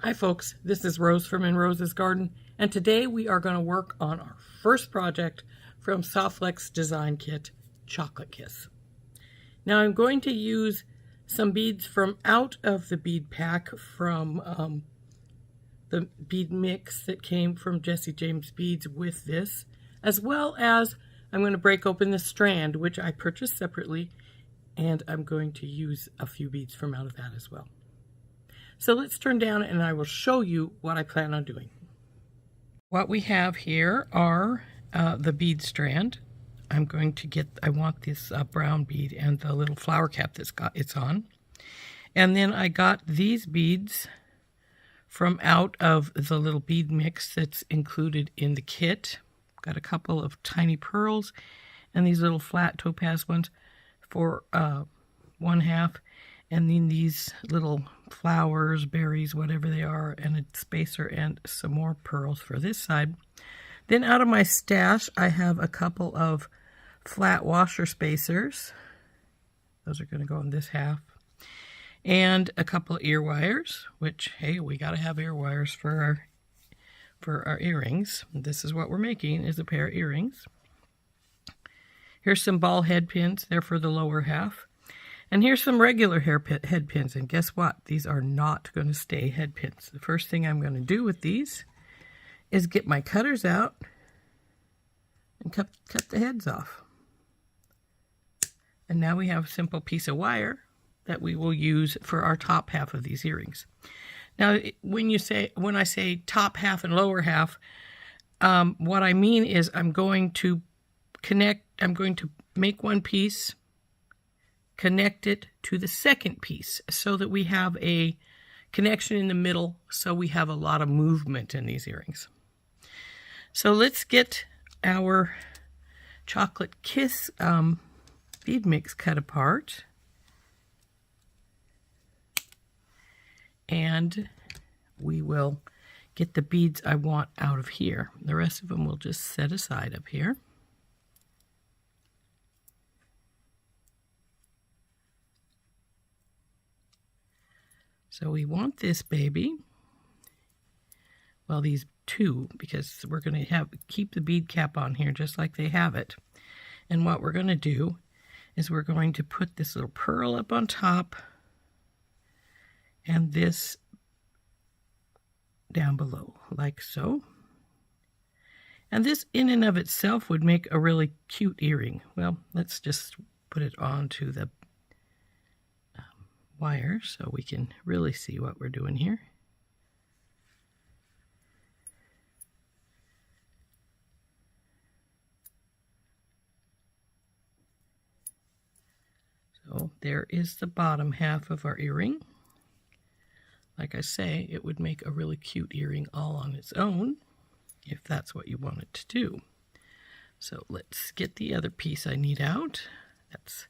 Hi folks, this is Rose from In Rose's Garden, and today we are going to work on our first project from SoftFlex Design Kit, Chocolate Kiss. Now I'm going to use some beads from out of the bead pack from the bead mix that came from Jesse James Beads with this, as well as I'm going to break open the strand, which I purchased separately, and I'm going to use a few beads from out of that as well. So let's turn down and I will show you what I plan on doing. What we have here are the bead strand. I want this brown bead and the little flower cap it's on. And then I got these beads from out of the little bead mix that's included in the kit. Got a couple of tiny pearls and these little flat topaz ones for 1/2. And then these little flowers, berries, whatever they are, and a spacer and some more pearls for this side. Then out of my stash, I have a couple of flat washer spacers. Those are going to go in this half. And a couple of ear wires, which, hey, we got to have ear wires for our earrings. This is what we're making, is a pair of earrings. Here's some ball head pins. They're for the lower half. And here's some regular head pins, and guess what? These are not going to stay head pins. The first thing I'm going to do with these is get my cutters out and cut the heads off. And now we have a simple piece of wire that we will use for our top half of these earrings. Now, when I say top half and lower half, what I mean is I'm going to make one piece, connect it to the second piece so that we have a connection in the middle, so we have a lot of movement in these earrings. So let's get our Chocolate Kiss bead mix cut apart. And we will get the beads I want out of here. The rest of them we'll just set aside up here. So we want this baby, well, these two, because we're going to keep the bead cap on here just like they have it. And what we're going to do is we're going to put this little pearl up on top and this down below, like so. And this in and of itself would make a really cute earring. Well, let's just put it onto the wire so we can really see what we're doing here. So there is the bottom half of our earring. Like I say, it would make a really cute earring all on its own, if that's what you want it to do. So let's get the other piece I need out. That's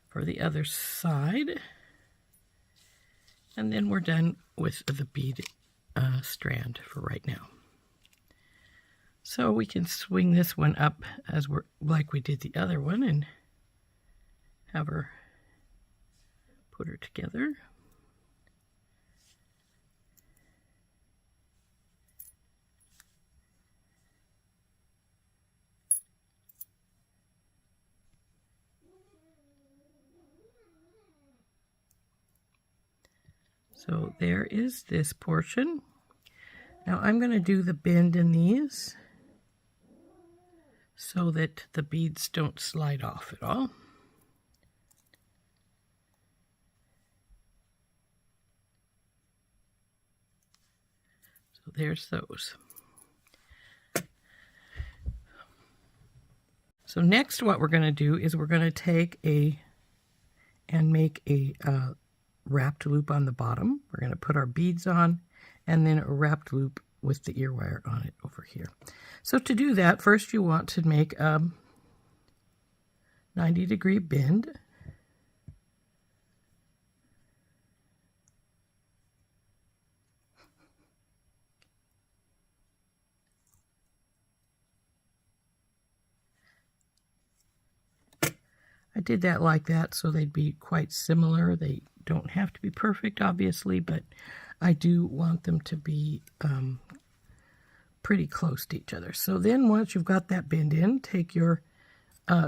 for the other side. And then we're done with the bead strand for right now. So we can swing this one up like we did the other one and have her put her together. So there is this portion. Now I'm going to do the bend in these so that the beads don't slide off at all. So there's those. So next what we're going to do is we're going to take and make a wrapped loop on the bottom. We're going to put our beads on and then a wrapped loop with the ear wire on it over here. So to do that, first you want to make a 90-degree bend. I did that like that so they'd be quite similar. They don't have to be perfect, obviously, but I do want them to be pretty close to each other. So then once you've got that bend in, take your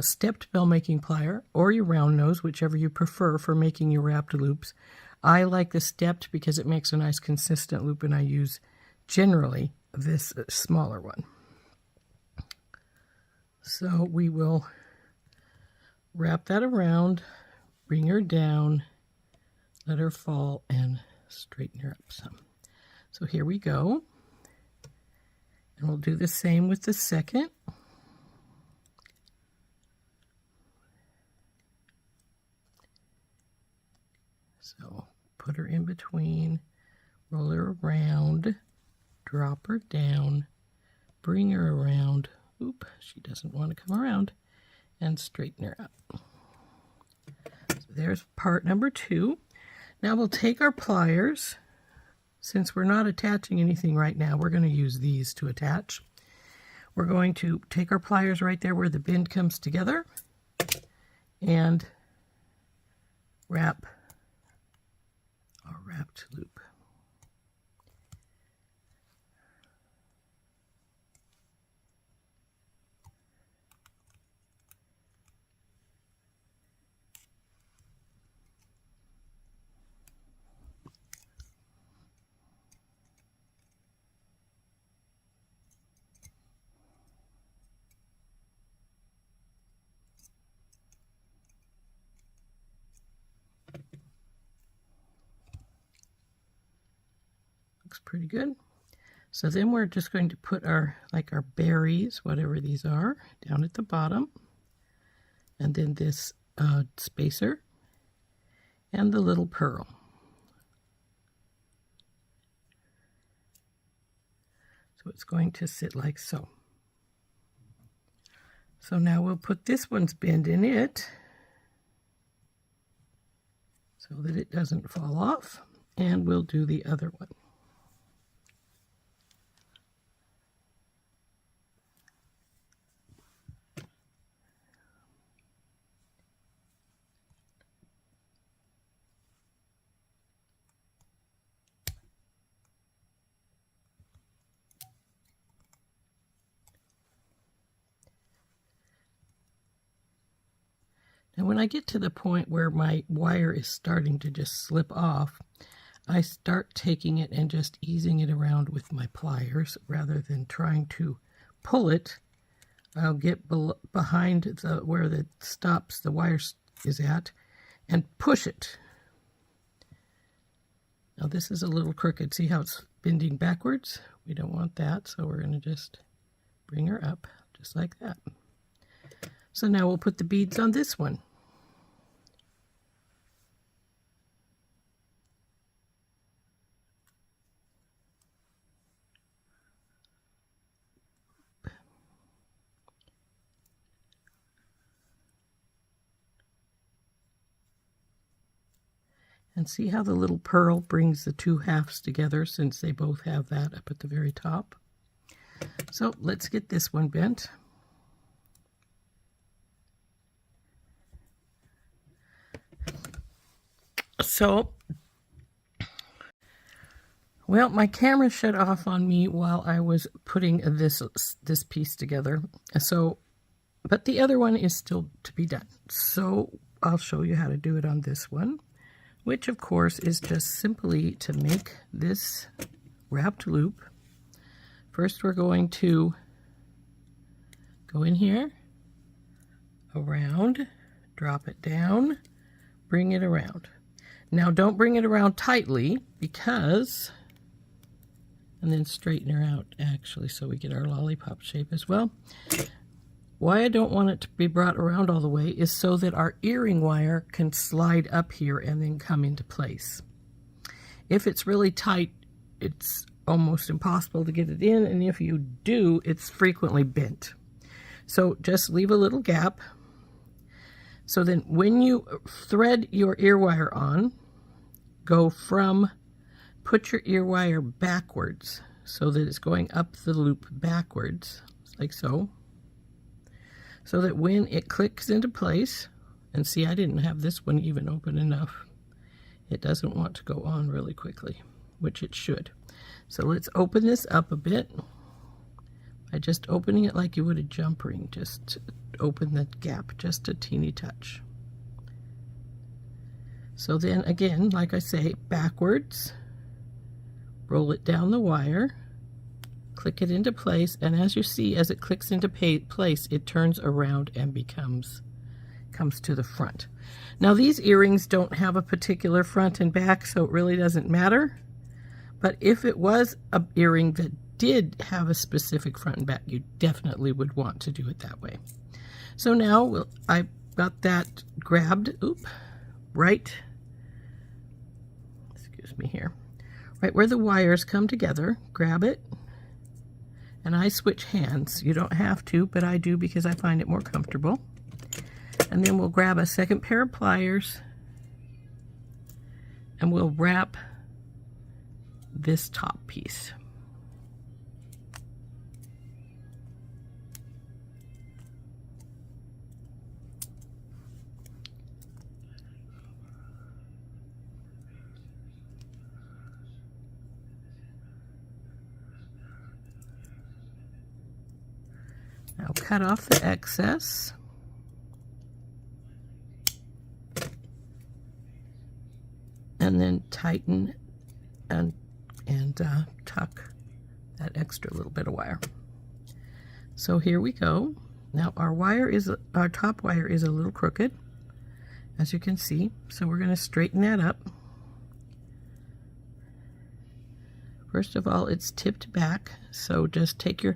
stepped bell making plier or your round nose, whichever you prefer for making your wrapped loops. I like the stepped because it makes a nice consistent loop, and I use generally this smaller one. So we will wrap that around, bring her down, let her fall, and straighten her up some. So here we go. And we'll do the same with the second. So put her in between, roll her around, drop her down, bring her around. Oop, she doesn't want to come around, and straighten her up. So there's part number 2. Now we'll take our pliers. Since we're not attaching anything right now, we're going to use these to attach. We're going to take our pliers right there where the bend comes together and wrap our wrapped loop. Looks pretty good. So then we're just going to put our berries, whatever these are, down at the bottom, and then this spacer and the little pearl. So it's going to sit like so. So now we'll put this one's bend in it so that it doesn't fall off, and we'll do the other one. And when I get to the point where my wire is starting to just slip off, I start taking it and just easing it around with my pliers rather than trying to pull it. I'll get behind where the stops the wire is at and push it. Now this is a little crooked. See how it's bending backwards? We don't want that, so we're going to just bring her up just like that. So now we'll put the beads on this one. And see how the little pearl brings the two halves together, since they both have that up at the very top. So let's get this one bent. So, well, my camera shut off on me while I was putting this piece together. So, but the other one is still to be done. So I'll show you how to do it on this one, which of course is just simply to make this wrapped loop. First we're going to go in here, around, drop it down, bring it around. Now don't bring it around tightly, because, and then straighten her out actually so we get our lollipop shape as well. Why I don't want it to be brought around all the way is so that our earring wire can slide up here and then come into place. If it's really tight, it's almost impossible to get it in, and if you do, it's frequently bent. So just leave a little gap. So then when you thread your ear wire on, put your ear wire backwards so that it's going up the loop backwards, like so. So that when it clicks into place, and see, I didn't have this one even open enough. it doesn't want to go on really quickly, which it should. So let's open this up a bit by just opening it like you would a jump ring. Just open the gap just a teeny touch. So then again, like I say, backwards, roll it down the wire, click it into place, and as you see, as it clicks into place, it turns around and comes to the front. Now these earrings don't have a particular front and back, so it really doesn't matter. But if it was an earring that did have a specific front and back, you definitely would want to do it that way. So now I got that grabbed, right, excuse me here, right where the wires come together, grab it, and I switch hands. You don't have to, but I do because I find it more comfortable. And then we'll grab a second pair of pliers and we'll wrap this top piece. Now cut off the excess. And then tighten and tuck that extra little bit of wire. So here we go. Now our top wire is a little crooked, as you can see. So we're going to straighten that up. First of all, it's tipped back. So just take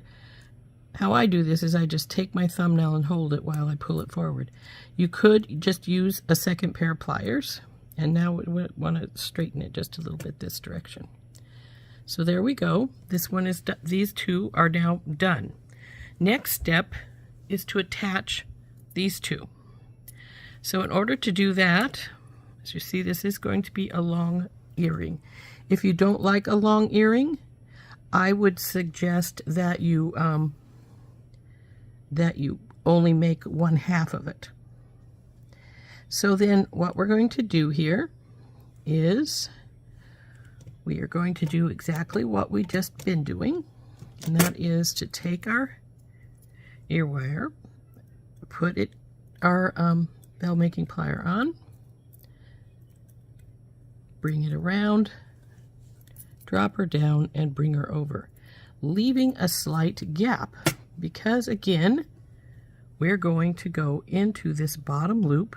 how I do this is I just take my thumbnail and hold it while I pull it forward. You could just use a second pair of pliers. And now we want to straighten it just a little bit this direction. So there we go. This one is done. These two are now done. Next step is to attach these two. So in order to do that, as you see, this is going to be a long earring. If you don't like a long earring, I would suggest that you only make 1/2 of it. So then what we're going to do here is we are going to do exactly what we just been doing, and that is to take our ear wire, put our bell making plier on, bring it around, drop her down, and bring her over, leaving a slight gap because again we're going to go into this bottom loop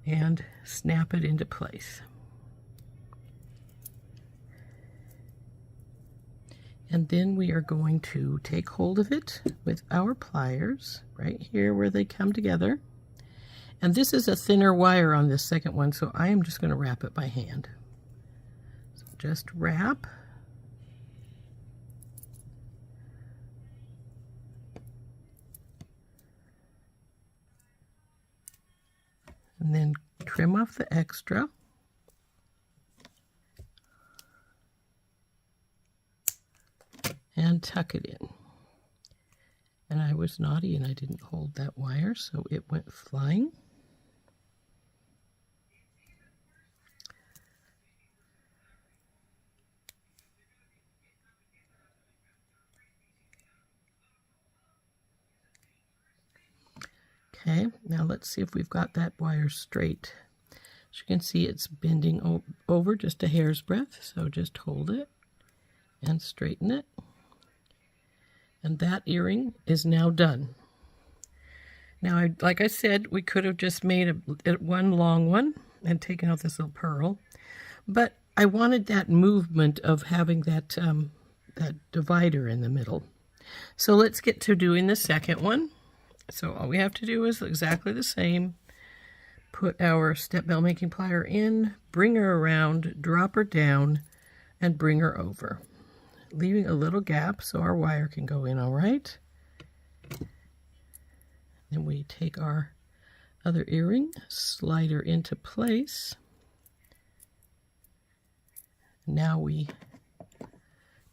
and snap it into place. And then we are going to take hold of it with our pliers right here where they come together. And this is a thinner wire on this second one, so I am just going to wrap it by hand. So just wrap. And then trim off the extra. And tuck it in. And I was naughty and I didn't hold that wire, so it went flying. Okay, now let's see if we've got that wire straight. As you can see, it's bending over just a hair's breadth, so just hold it and straighten it. And that earring is now done. Now, like I said, we could have just made one long one and taken out this little pearl, but I wanted that movement of having that, that divider in the middle. So let's get to doing the second one. So all we have to do is exactly the same. Put our step bell making plier in, bring her around, drop her down, and bring her over, leaving a little gap so our wire can go in all right. Then we take our other earring, slide her into place. Now we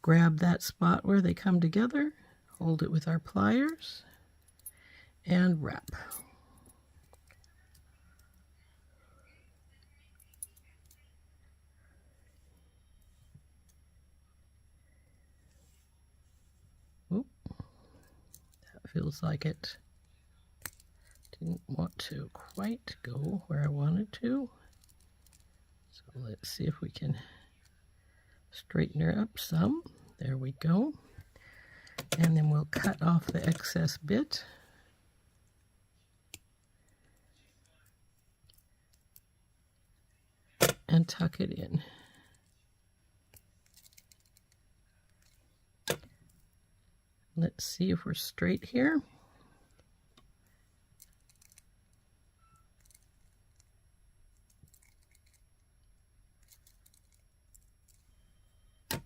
grab that spot where they come together, hold it with our pliers, and wrap. feels like it didn't want to quite go where I wanted to. So let's see if we can straighten her up some. There we go. And then we'll cut off the excess bit. And tuck it in. Let's see if we're straight here.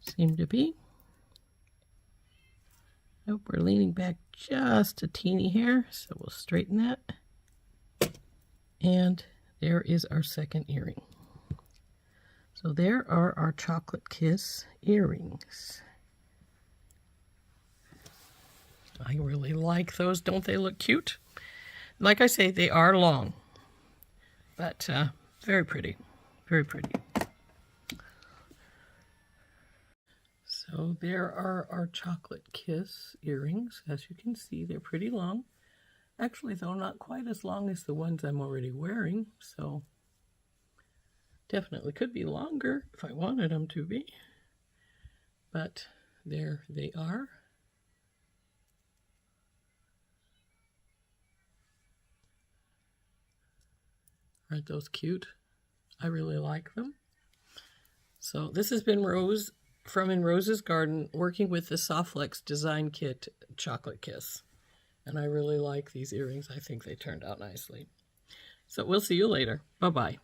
Seem to be. Nope, we're leaning back just a teeny hair, so we'll straighten that. And there is our second earring. So there are our Chocolate Kiss earrings. I really like those. Don't they look cute? Like I say, they are long, but very pretty, very pretty. So there are our Chocolate Kiss earrings. As you can see, they're pretty long. Actually, though, not quite as long as the ones I'm already wearing, so definitely could be longer if I wanted them to be. But there they are. Aren't those cute? I really like them. So this has been Rose from In Rose's Garden, working with the SoftFlex design kit Chocolate Kiss. And I really like these earrings. I think they turned out nicely. So we'll see you later. Bye-bye.